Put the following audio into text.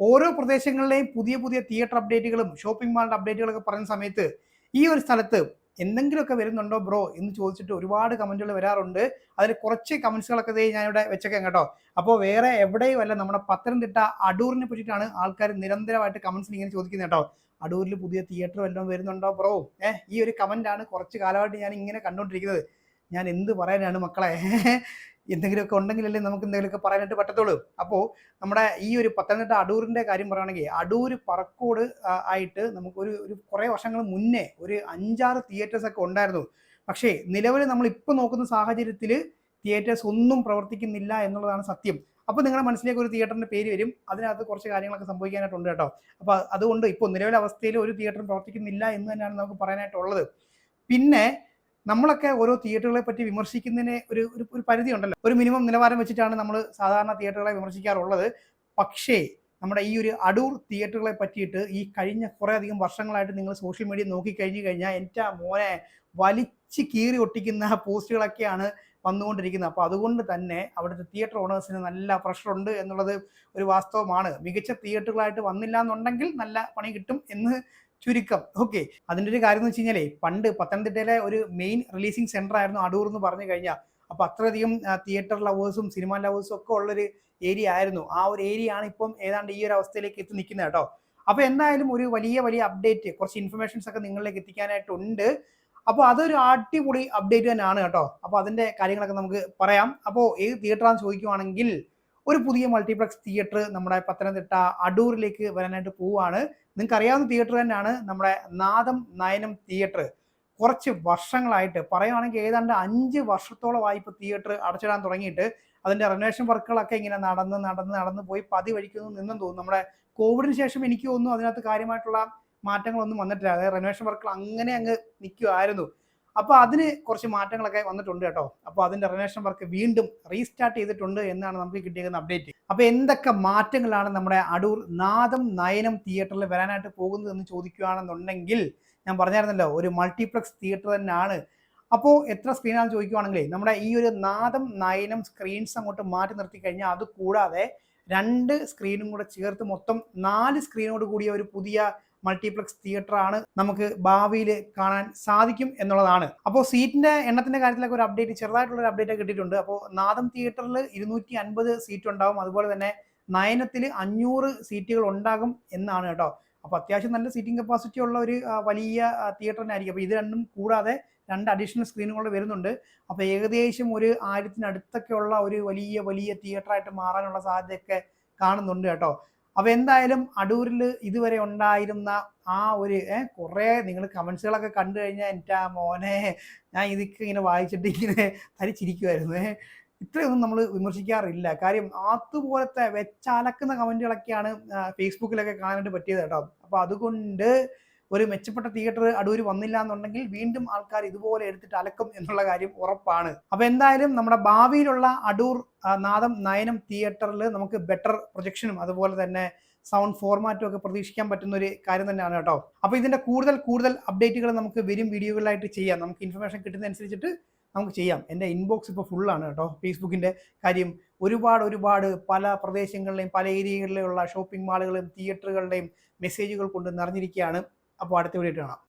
ഓരോ പ്രദേശങ്ങളിലെയും പുതിയ പുതിയ തിയേറ്റർ അപ്ഡേറ്റുകളും ഷോപ്പിംഗ് മാളിന്റെ അപ്ഡേറ്റുകളൊക്കെ പറയുന്ന സമയത്ത് ഈ ഒരു സ്ഥലത്ത് എന്തെങ്കിലുമൊക്കെ വരുന്നുണ്ടോ ബ്രോ എന്ന് ചോദിച്ചിട്ട് ഒരുപാട് കമന്റുകൾ വരാറുണ്ട്. അതിൽ കുറച്ച് കമന്റ്സുകളൊക്കെ ഞാനിവിടെ വെച്ചേക്കാം കേട്ടോ. അപ്പോൾ വേറെ എവിടെയും അല്ല, നമ്മുടെ പത്തനംതിട്ട അടൂരിനെ പറ്റിയിട്ടാണ് ആൾക്കാർ നിരന്തരമായിട്ട് കമന്റ്സിൽ ഇങ്ങനെ ചോദിക്കുന്നത് കേട്ടോ. അടൂരിൽ പുതിയ തിയേറ്റർ വല്ലതും വരുന്നുണ്ടോ ബ്രോ? ഈ ഒരു കമന്റാണ് കുറച്ച് കാലമായിട്ട് ഞാൻ ഇങ്ങനെ കണ്ടുകൊണ്ടിരിക്കുന്നത്. ഞാൻ എന്ത് പറയാനാണ് മക്കളെ. എന്തെങ്കിലുമൊക്കെ ഉണ്ടെങ്കിലല്ലേ നമുക്ക് എന്തെങ്കിലുമൊക്കെ പറയാനായിട്ട് പറ്റത്തുള്ളൂ. അപ്പോൾ നമ്മുടെ ഈ ഒരു പത്തനംതിട്ട അടൂരിന്റെ കാര്യം പറയുകയാണെങ്കിൽ, അടൂർ പറക്കോട് ആയിട്ട് നമുക്കൊരു ഒരു കുറേ വർഷങ്ങൾ മുന്നേ ഒരു 5-6 തിയേറ്റേഴ്സ് ഒക്കെ ഉണ്ടായിരുന്നു. പക്ഷേ നിലവിൽ നമ്മൾ ഇപ്പോൾ നോക്കുന്ന സാഹചര്യത്തിൽ തിയേറ്റേഴ്സ് ഒന്നും പ്രവർത്തിക്കുന്നില്ല എന്നുള്ളതാണ് സത്യം. അപ്പോൾ നിങ്ങളുടെ മനസ്സിലേക്ക് ഒരു തിയേറ്ററിന്റെ പേര് വരും, അതിനകത്ത് കുറച്ച് കാര്യങ്ങളൊക്കെ സംഭവിക്കാനായിട്ടുണ്ട് കേട്ടോ. അപ്പോൾ അതുകൊണ്ട് ഇപ്പോൾ നിലവിലെ അവസ്ഥയിൽ ഒരു തിയേറ്ററും പ്രവർത്തിക്കുന്നില്ല എന്ന് തന്നെയാണ് നമുക്ക് പറയാനായിട്ടുള്ളത്. പിന്നെ നമ്മളൊക്കെ ഓരോ തിയേറ്ററുകളെ പറ്റി വിമർശിക്കുന്നതിന് ഒരു ഒരു പരിധി ഉണ്ടല്ലോ. ഒരു മിനിമം നിലവാരം വെച്ചിട്ടാണ് നമ്മൾ സാധാരണ തിയേറ്ററുകളെ വിമർശിക്കാറുള്ളത്. പക്ഷേ നമ്മുടെ ഈ ഒരു അടൂർ തിയേറ്ററുകളെ പറ്റിയിട്ട് ഈ കഴിഞ്ഞ കുറേ അധികം വർഷങ്ങളായിട്ട് നിങ്ങൾ സോഷ്യൽ മീഡിയ നോക്കിക്കഴിഞ്ഞു കഴിഞ്ഞാൽ എൻ്റെ മോനെ വലിച്ച് കീറി ഒട്ടിക്കുന്ന പോസ്റ്റുകളൊക്കെയാണ് വന്നുകൊണ്ടിരിക്കുന്നത്. അപ്പോൾ അതുകൊണ്ട് തന്നെ അവിടുത്തെ തിയേറ്റർ ഓണേഴ്സിന് നല്ല പ്രഷറുണ്ട് എന്നുള്ളത് ഒരു വാസ്തവമാണ്. മികച്ച തിയേറ്ററുകളായിട്ട് വന്നില്ല എന്നുണ്ടെങ്കിൽ നല്ല പണി കിട്ടും എന്ന് ചുരുക്കം. ഓക്കെ, അതിൻ്റെ ഒരു കാര്യം എന്ന് വെച്ച് കഴിഞ്ഞാലേ, പണ്ട് പത്തനംതിട്ടയിലെ ഒരു മെയിൻ റിലീസിങ് സെന്റർ ആയിരുന്നു അടൂർ എന്ന് പറഞ്ഞു കഴിഞ്ഞാൽ. അപ്പോൾ അത്രയധികം തിയേറ്റർ ലവേഴ്സും സിനിമ ലവേഴ്സും ഒക്കെ ഉള്ളൊരു ഏരിയ ആയിരുന്നു. ആ ഒരു ഏരിയ ആണ് ഇപ്പം ഏതാണ്ട് ഈ ഒരു അവസ്ഥയിലേക്ക് എത്തി നിൽക്കുന്നത് കേട്ടോ. അപ്പോൾ എന്തായാലും ഒരു വലിയ വലിയ അപ്ഡേറ്റ്, കുറച്ച് ഇൻഫർമേഷൻസ് ഒക്കെ നിങ്ങളിലേക്ക് എത്തിക്കാനായിട്ടുണ്ട്. അപ്പോൾ അതൊരു അടിപൊളി അപ്ഡേറ്റ് തന്നെയാണ് കേട്ടോ. അപ്പോൾ അതിൻ്റെ കാര്യങ്ങളൊക്കെ നമുക്ക് പറയാം. അപ്പോൾ ഏത് തിയേറ്ററാണെന്ന് ചോദിക്കുവാണെങ്കിൽ, ഒരു പുതിയ മൾട്ടിപ്ലക്സ് തിയേറ്റർ നമ്മുടെ പത്തനംതിട്ട അടൂരിലേക്ക് വരാനായിട്ട് പോവുകയാണ്. നിങ്ങൾക്ക് അറിയാവുന്ന തിയേറ്റർ തന്നെയാണ് നമ്മുടെ നാദം നയനം തിയേറ്റർ. കുറച്ച് വർഷങ്ങളായിട്ട് പറയുകയാണെങ്കിൽ ഏതാണ്ട് 5 വർഷത്തോളമായി ഇപ്പോൾ തിയേറ്റർ അടച്ചിടാൻ തുടങ്ങിയിട്ട്. അതിൻ്റെ റെനോവേഷൻ വർക്കുകളൊക്കെ ഇങ്ങനെ നടന്ന് പോയി പതി വഴിക്കുന്നു നിന്നും തോന്നുന്നു. നമ്മുടെ കോവിഡിന് ശേഷം എനിക്ക് തോന്നുന്നു അതിനകത്ത് കാര്യമായിട്ടുള്ള മാറ്റങ്ങളൊന്നും വന്നിട്ടില്ല. അതായത് റെനോവേഷൻ വർക്കുകൾ അങ്ങനെ അങ്ങ് നിൽക്കുമായിരുന്നു. അപ്പോൾ അതിന് കുറച്ച് മാറ്റങ്ങളൊക്കെ വന്നിട്ടുണ്ട് കേട്ടോ. അപ്പോൾ അതിൻ്റെ റെനോവേഷൻ വർക്ക് വീണ്ടും റീസ്റ്റാർട്ട് ചെയ്തിട്ടുണ്ട് എന്നാണ് നമുക്ക് കിട്ടിയിരിക്കുന്ന അപ്ഡേറ്റ്. അപ്പോൾ എന്തൊക്കെ മാറ്റങ്ങളാണ് നമ്മുടെ അടൂർ നാദം നയനം തിയേറ്ററിൽ വരാനായിട്ട് പോകുന്നത് എന്ന് ചോദിക്കുകയാണെന്നുണ്ടെങ്കിൽ, ഞാൻ പറഞ്ഞായിരുന്നല്ലോ ഒരു മൾട്ടിപ്ലക്സ് തിയേറ്റർ തന്നെയാണ്. അപ്പോൾ എത്ര സ്ക്രീനാണെന്ന് ചോദിക്കുവാണെങ്കിലേ, നമ്മുടെ ഈ ഒരു നാദം നയനം സ്ക്രീൻസ് അങ്ങോട്ട് മാറ്റി നിർത്തി കഴിഞ്ഞാൽ അത് കൂടാതെ 2 സ്ക്രീനും കൂടെ ചേർത്ത് മൊത്തം 4 സ്ക്രീനോട് കൂടിയ ഒരു പുതിയ മൾട്ടിപ്ലക്സ് തിയേറ്റർ ആണ് നമുക്ക് ഭാവിയിൽ കാണാൻ സാധിക്കും എന്നുള്ളതാണ്. അപ്പോൾ സീറ്റിന്റെ എണ്ണത്തിന്റെ കാര്യത്തിലൊക്കെ ഒരു അപ്ഡേറ്റ്, ചെറുതായിട്ടുള്ള ഒരു അപ്ഡേറ്റ് കിട്ടിയിട്ടുണ്ട്. അപ്പോൾ നാദം തിയേറ്ററിൽ 250 സീറ്റ് ഉണ്ടാവും. അതുപോലെ തന്നെ നയനത്തിൽ 500 സീറ്റുകൾ ഉണ്ടാകും എന്നാണ് കേട്ടോ. അപ്പോൾ അത്യാവശ്യം നല്ല സീറ്റിംഗ് കപ്പാസിറ്റി ഉള്ള ഒരു വലിയ തിയേറ്റർ തന്നെ ആയിരിക്കും. അപ്പോൾ ഇത് രണ്ടും കൂടാതെ 2 അഡീഷണൽ സ്ക്രീനുകൾ വരുന്നുണ്ട്. അപ്പോൾ ഏകദേശം ഒരു 1000-അടുത്തൊക്കെ ഉള്ള ഒരു വലിയ വലിയ തിയേറ്ററായിട്ട് മാറാനുള്ള സാധ്യതയൊക്കെ കാണുന്നുണ്ട് കേട്ടോ. അപ്പോൾ എന്തായാലും അടൂരിൽ ഇതുവരെ ഉണ്ടായിരുന്ന ആ ഒരു കുറേ നിങ്ങൾ കമൻസുകളൊക്കെ കണ്ടു കഴിഞ്ഞാൽ എൻ്റെ മോനെ ഞാൻ ഇതൊക്കെ ഇങ്ങനെ വായിച്ചിട്ട് ഇങ്ങനെ തരിച്ചിരിക്കുമായിരുന്നു. ഇത്രയൊന്നും നമ്മൾ വിമർശിക്കാറില്ല. കാര്യം അതുപോലത്തെ വെച്ചലക്കുന്ന കമൻറ്റുകളൊക്കെയാണ് ഫേസ്ബുക്കിലൊക്കെ കാണാനായിട്ട് പറ്റിയത് കേട്ടോ. അപ്പോൾ അതുകൊണ്ട് ഒരു മെച്ചപ്പെട്ട തിയേറ്റർ അടൂർ വന്നില്ല എന്നുണ്ടെങ്കിൽ വീണ്ടും ആൾക്കാർ ഇതുപോലെ എടുത്തിട്ട് അലക്കും എന്നുള്ള കാര്യം ഉറപ്പാണ്. അപ്പോൾ എന്തായാലും നമ്മുടെ ഭാവിയിലുള്ള അടൂർ നാദം നയനം തിയേറ്ററിൽ നമുക്ക് ബെറ്റർ പ്രൊജക്ഷനും അതുപോലെ തന്നെ സൗണ്ട് ഫോർമാറ്റും ഒക്കെ പ്രതീക്ഷിക്കാൻ പറ്റുന്ന ഒരു കാര്യം തന്നെയാണ് കേട്ടോ. അപ്പോൾ ഇതിൻ്റെ കൂടുതൽ അപ്ഡേറ്റുകൾ നമുക്ക് വരും വീഡിയോകളിലായിട്ട് ചെയ്യാം. നമുക്ക് ഇൻഫർമേഷൻ കിട്ടുന്നതനുസരിച്ചിട്ട് നമുക്ക് ചെയ്യാം. എൻ്റെ ഇൻബോക്സ് ഇപ്പോൾ ഫുള്ളാണ് കേട്ടോ. ഫേസ്ബുക്കിൻ്റെ കാര്യം ഒരുപാട് പല പ്രദേശങ്ങളിലെയും പല ഏരിയകളിലുള്ള ഷോപ്പിംഗ് മാളുകളും തിയേറ്ററുകളുടെയും മെസ്സേജുകൾ കൊണ്ട് നിറഞ്ഞിരിക്കുകയാണ്. അപ്പോൾ അടുത്ത വീഡിയോ കാണാം.